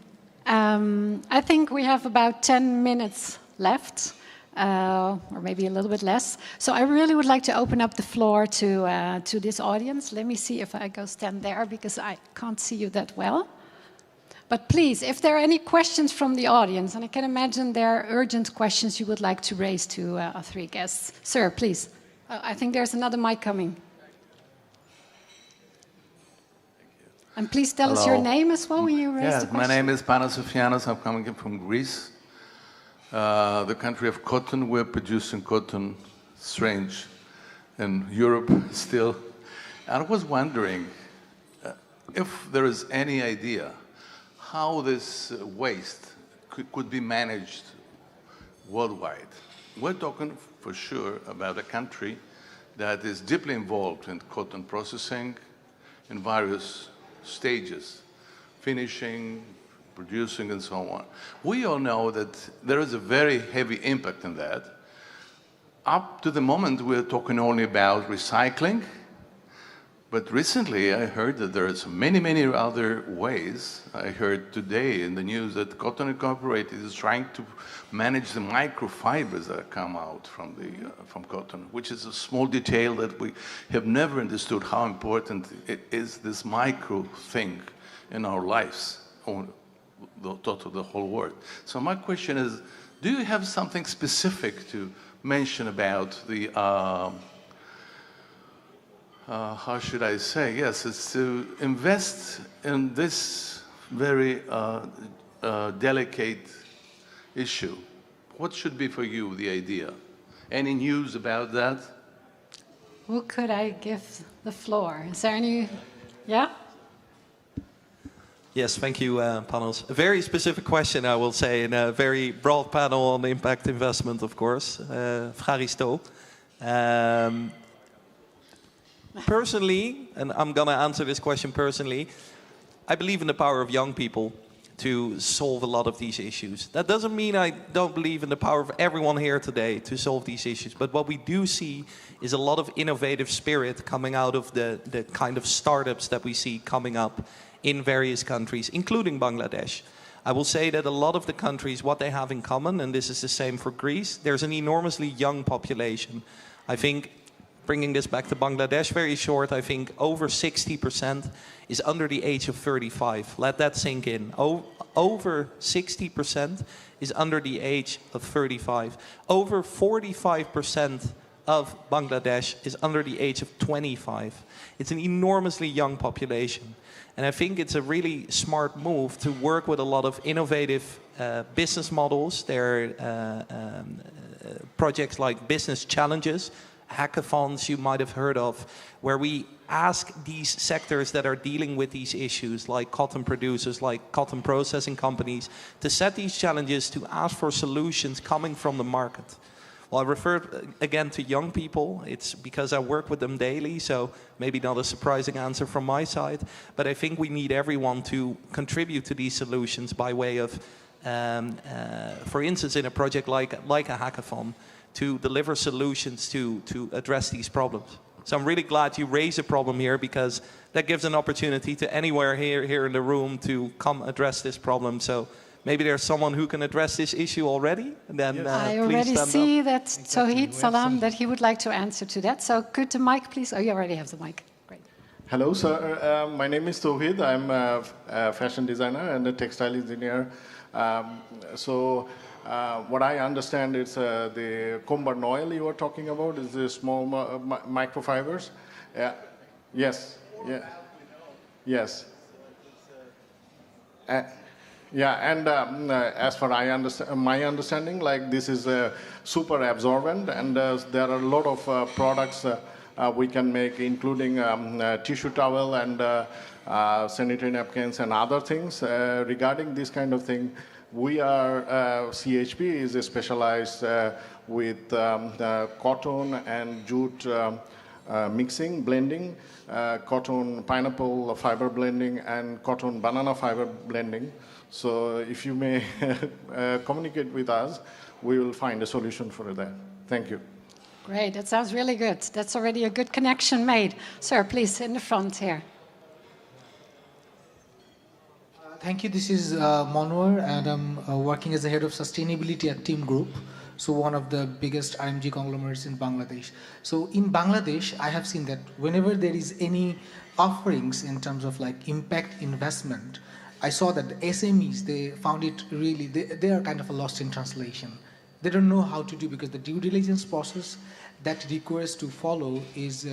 I think we have about 10 minutes left. or maybe a little bit less. So I really would like to open up the floor to this audience. Let me see if I go stand there, because I can't see you that well. But please, if there are any questions from the audience, and I can imagine there are urgent questions you would like to raise to our three guests. Sir, please. I think there's another mic coming. And please tell us your name as well when you raise the question. My name is Panos Sofianos. I'm coming from Greece. The country of cotton. We're producing cotton, strange, in Europe still. And I was wondering if there is any idea how this waste could be managed worldwide. We're talking for sure about a country that is deeply involved in cotton processing in various stages, finishing, producing, and so on. We all know that there is a very heavy impact in that. Up to the moment, we're talking only about recycling. But recently, I heard that there are many, many other ways. I heard today in the news that Cotton Incorporated is trying to manage the microfibers that come out from cotton, which is a small detail that we have never understood how important it is, this micro thing in our lives, on the whole world. So my question is, do you have something specific to mention about the how should I say? Yes, it's to invest in this very delicate issue. What should be for you the idea? Any news about that? Who could I give the floor? Is there any? Yeah? Yes, thank you, Panos. A very specific question, I will say, in a very broad panel on impact investment, of course. Ευχαριστώ. Personally, and I'm going to answer this question personally, I believe in the power of young people to solve a lot of these issues. That doesn't mean I don't believe in the power of everyone here today to solve these issues. But what we do see is a lot of innovative spirit coming out of the kind of startups that we see coming up in various countries, including Bangladesh. I will say that a lot of the countries, what they have in common, and this is the same for Greece, there's an enormously young population. I think, bringing this back to Bangladesh very short, I think over 60% is under the age of 35. Let that sink in. Over 60% is under the age of 35. Over 45% of Bangladesh is under the age of 25. It's an enormously young population. And I think it's a really smart move to work with a lot of innovative business models. There are projects like business challenges, hackathons you might have heard of, where we ask these sectors that are dealing with these issues, like cotton producers, like cotton processing companies, to set these challenges, to ask for solutions coming from the market. Well, I referred again to young people. It's because I work with them daily, so maybe not a surprising answer from my side. But I think we need everyone to contribute to these solutions by way of, for instance, in a project like a hackathon, to deliver solutions to address these problems. So I'm really glad you raised a problem here, because that gives an opportunity to anywhere here in the room to come address this problem. So maybe there's someone who can address this issue already. And then Yes. I please already stand see up. that Tawhid Salam, that he would like to answer to that. So could the mic, please? Oh, you already have the mic. Great. Hello, sir. My name is Tawhid. I'm a fashion designer and a textile engineer. What I understand is the Comber oil you were talking about is the small microfibers. Yeah. Yes. Yeah. Yes. Yeah, and as far my understanding, like this is super absorbent, and there are a lot of products we can make, including tissue towel and sanitary napkins and other things. Regarding this kind of thing, we are, CHP is specialized with cotton and jute mixing, blending, cotton pineapple fiber blending, and cotton banana fiber blending. So if you may communicate with us, we will find a solution for that. Thank you. Great, that sounds really good. That's already a good connection made. Sir, please, in the front here. Thank you. This is Monwar, and I'm working as the head of sustainability at Team Group. so one of the biggest RMG conglomerates in Bangladesh. So in Bangladesh, I have seen that whenever there is any offerings in terms of like impact investment, I saw that the SMEs, they found it really, they are kind of lost in translation. They don't know how to do, because the due diligence process that requires to follow is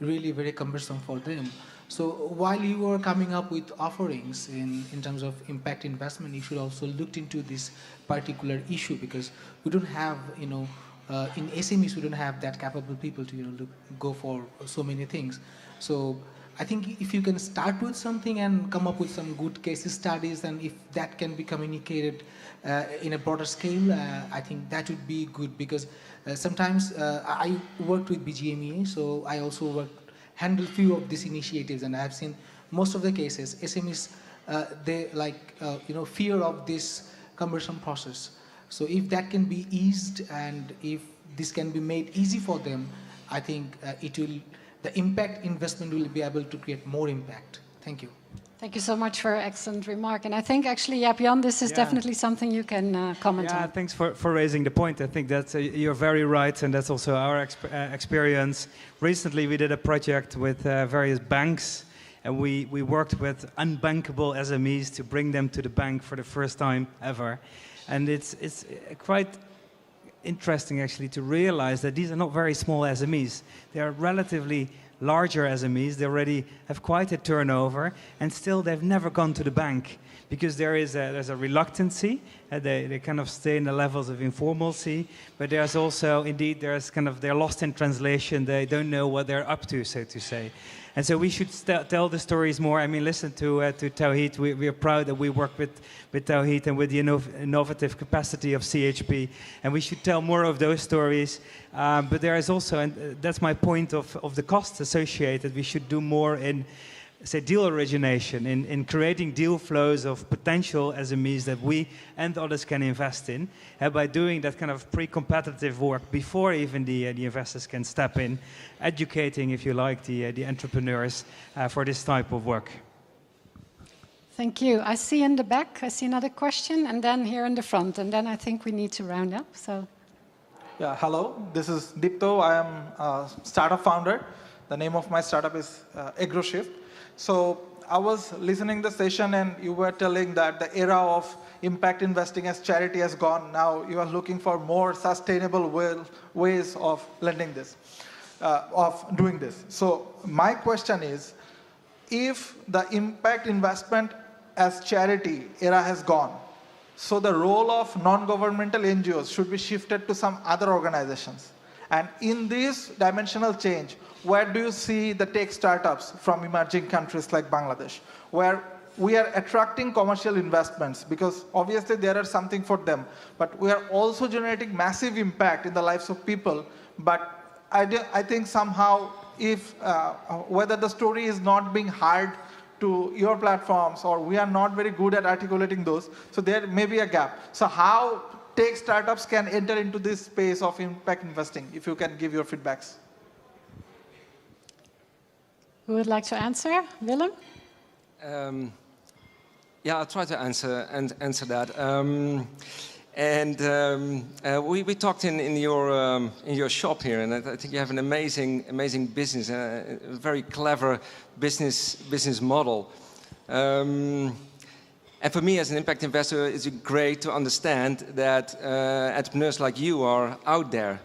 really very cumbersome for them. So while you are coming up with offerings in terms of impact investment, you should also look into this particular issue, because we don't have, in SMEs, we don't have that capable people to, go for so many things. So I think if you can start with something and come up with some good case studies, and if that can be communicated in a broader scale, I think that would be good, because sometimes I worked with BGMEA, so I also handle few of these initiatives, and I have seen most of the cases, SMEs, they fear of this cumbersome process. So if that can be eased, and if this can be made easy for them, I think the impact investment will be able to create more impact. Thank you. Thank you so much for an excellent remark. And I think actually, Jaap-Jan, this is definitely something you can comment on. Yeah, thanks for raising the point. I think that you're very right, and that's also our experience. Recently, we did a project with various banks, and we worked with unbankable SMEs to bring them to the bank for the first time ever. And it's quite interesting, actually, to realize that these are not very small SMEs. They are relatively larger SMEs. They already have quite a turnover, and still they've never gone to the bank, because there's a reluctancy. They kind of stay in the levels of informalcy, but there's also, indeed, they're lost in translation. They don't know what they're up to, so to say. And so we should tell the stories more. I mean, listen to Tawhid. We are proud that we work with Tawhid and with the innovative capacity of CHP. And we should tell more of those stories. But there is also, and that's my point of the costs associated, we should do more in, say, deal origination, in creating deal flows of potential SMEs that we and others can invest in, by doing that kind of pre-competitive work before even the investors can step in, educating, if you like, the entrepreneurs for this type of work. Thank you. I see in the back, I see another question, and then here in the front, and then I think we need to round up. So, yeah, hello, this is Dipto. I am a startup founder. The name of my startup is AgroShift. So I was listening to the session, and you were telling that the era of impact investing as charity has gone. Now you are looking for more sustainable ways of lending this, of doing this. So my question is, if the impact investment as charity era has gone, so the role of non-governmental NGOs should be shifted to some other organizations. And in this dimensional change, where do you see the tech startups from emerging countries like Bangladesh, where we are attracting commercial investments, because obviously there are something for them, but we are also generating massive impact in the lives of people. But I think somehow, if whether the story is not being heard to your platforms, or we are not very good at articulating those, so there may be a gap. So how tech startups can enter into this space of impact investing, if you can give your feedbacks? who would like to answer? Willem? Yeah, I'll try to answer that. We talked in your shop here, and I think you have an amazing business, a very clever business model. And for me, as an impact investor, it's great to understand that entrepreneurs like you are out there.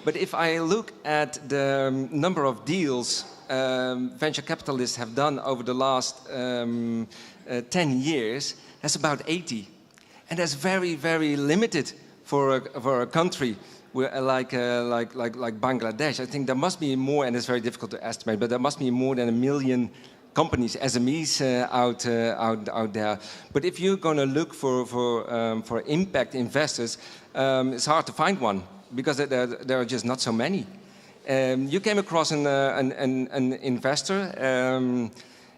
But if I look at the number of deals venture capitalists have done over the last 10 years, that's about 80. And that's very, very limited for a country like Bangladesh. I think there must be more, and it's very difficult to estimate, but there must be more than 1 million companies, SMEs out there. But if you're going to look for impact investors, it's hard to find one, because there are just not so many. You came across an investor, and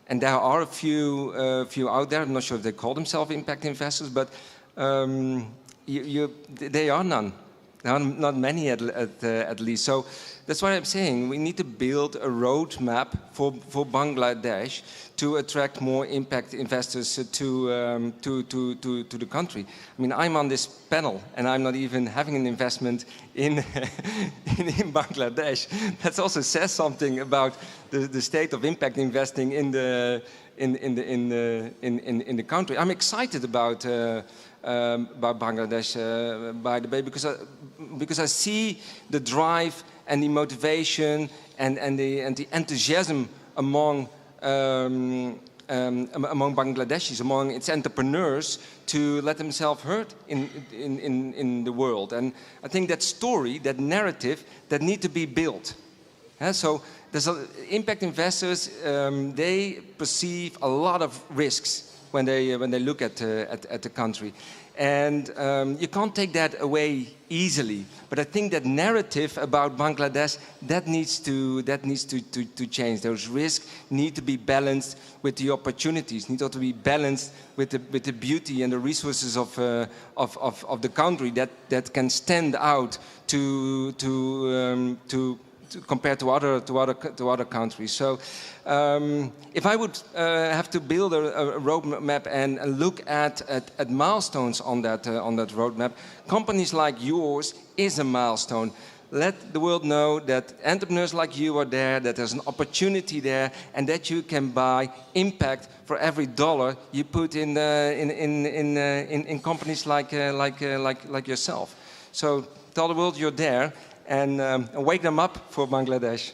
there are a few out there. I'm not sure if they call themselves impact investors, but they are none. not many at least. So that's why I'm saying we need to build a roadmap for Bangladesh to attract more impact investors to the country. I mean, I'm on this panel and I'm not even having an investment in in Bangladesh. That also says something about the state of impact investing in the country. I'm excited about Bangladesh, by the way, because I see the drive and the motivation and the enthusiasm among Bangladeshis, among its entrepreneurs, to let themselves heard in the world. And I think that story, that narrative, that need to be built. So there's impact investors, they perceive a lot of risks when they look at the country, and you can't take that away easily. But I think that narrative about Bangladesh, that needs to change. Those risks need to be balanced with the opportunities, need to be balanced with the beauty and the resources of the country that can stand out compared to other countries. So if I would have to build a roadmap and look at milestones on that roadmap, companies like yours is a milestone. Let the world know that entrepreneurs like you are there, that there's an opportunity there, and that you can buy impact for every dollar you put in companies like yourself. So tell the world you're there, and wake them up for Bangladesh.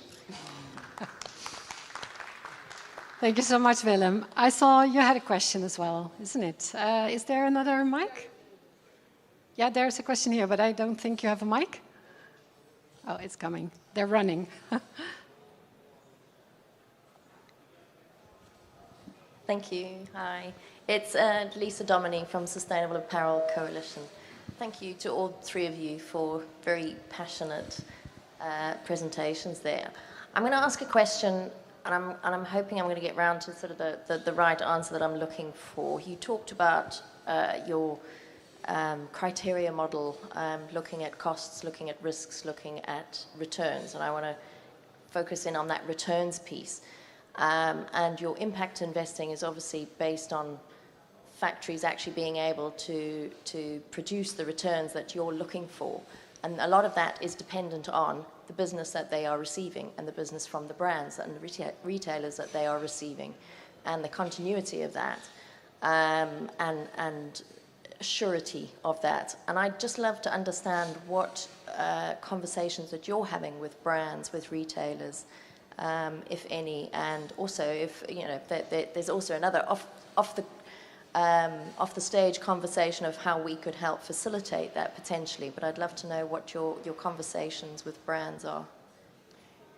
Thank you so much, Willem. I saw you had a question as well, isn't it? Is there another mic? Yeah, there's a question here, but I don't think you have a mic. Oh, it's coming. They're running. Thank you. Hi. It's Lisa Domini from Sustainable Apparel Coalition. Thank you to all three of you for very passionate presentations there. I'm going to ask a question, and I'm hoping I'm going to get round to sort of the right answer that I'm looking for. You talked about your criteria model, looking at costs, looking at risks, looking at returns, and I want to focus in on that returns piece. And your impact investing is obviously based on factories actually being able to produce the returns that you're looking for. And a lot of that is dependent on the business that they are receiving and the business from the brands and the retailers that they are receiving and the continuity of that and surety of that. And I'd just love to understand what conversations that you're having with brands, with retailers, if any, and also if, you know, there's also another off the stage conversation of how we could help facilitate that potentially, but I'd love to know what your conversations with brands are.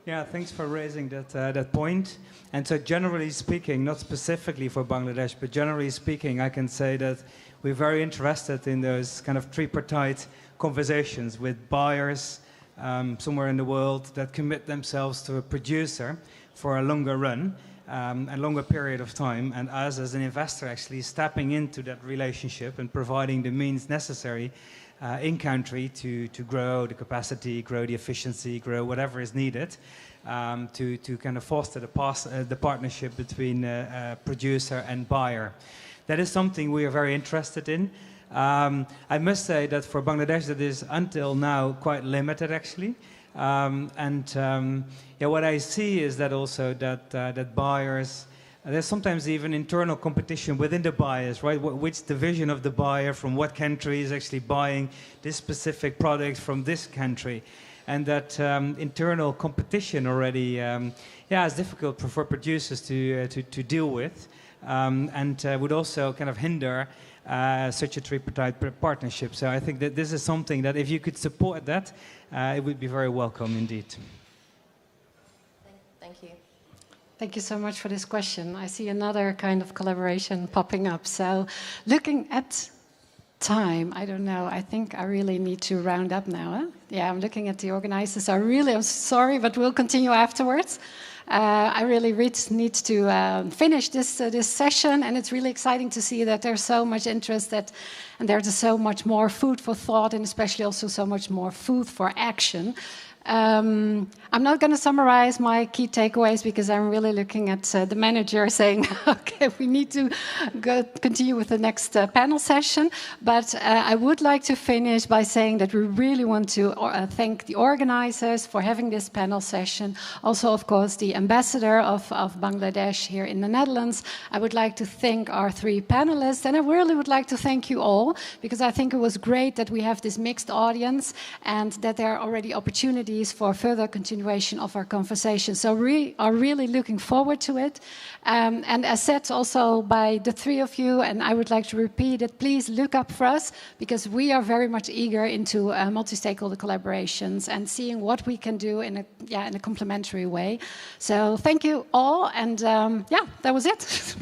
Yeah, thanks for raising that point. And so generally speaking, not specifically for Bangladesh, but generally speaking, I can say that we're very interested in those kind of tripartite conversations with buyers somewhere in the world that commit themselves to a producer for a longer run, a longer period of time, and us as an investor actually stepping into that relationship and providing the means necessary in country to grow the capacity, grow the efficiency, grow whatever is needed to kind of foster the partnership between producer and buyer. That is something we are very interested in. I must say that for Bangladesh that is until now quite limited actually. What I see is that also that buyers, there's sometimes even internal competition within the buyers, right? Which division of the buyer from what country is actually buying this specific product from this country, and that internal competition already, is difficult for producers to deal with, and would also kind of hinder such a tripartite partnership. So I think that this is something that if you could support that, it would be very welcome indeed. Thank you. Thank you so much for this question. I see another kind of collaboration popping up. So looking at time, I don't know, I think I really need to round up now. Huh? Yeah, I'm looking at the organizers. I'm sorry, but we'll continue afterwards. I really need to finish this session, and it's really exciting to see that there's so much interest and there's so much more food for thought, and especially also so much more food for action. I'm not going to summarize my key takeaways because I'm really looking at the manager saying, okay, we need to continue with the next panel session. But I would like to finish by saying that we really want to thank the organizers for having this panel session. Also, of course, the ambassador of Bangladesh here in the Netherlands. I would like to thank our 3 panelists, and I really would like to thank you all, because I think it was great that we have this mixed audience and that there are already opportunities for further continuation of our conversation. So we are really looking forward to it. And as said also by the 3 of you, and I would like to repeat it, please look up for us, because we are very much eager into multi-stakeholder collaborations and seeing what we can do in a complementary way. So thank you all, and that was it.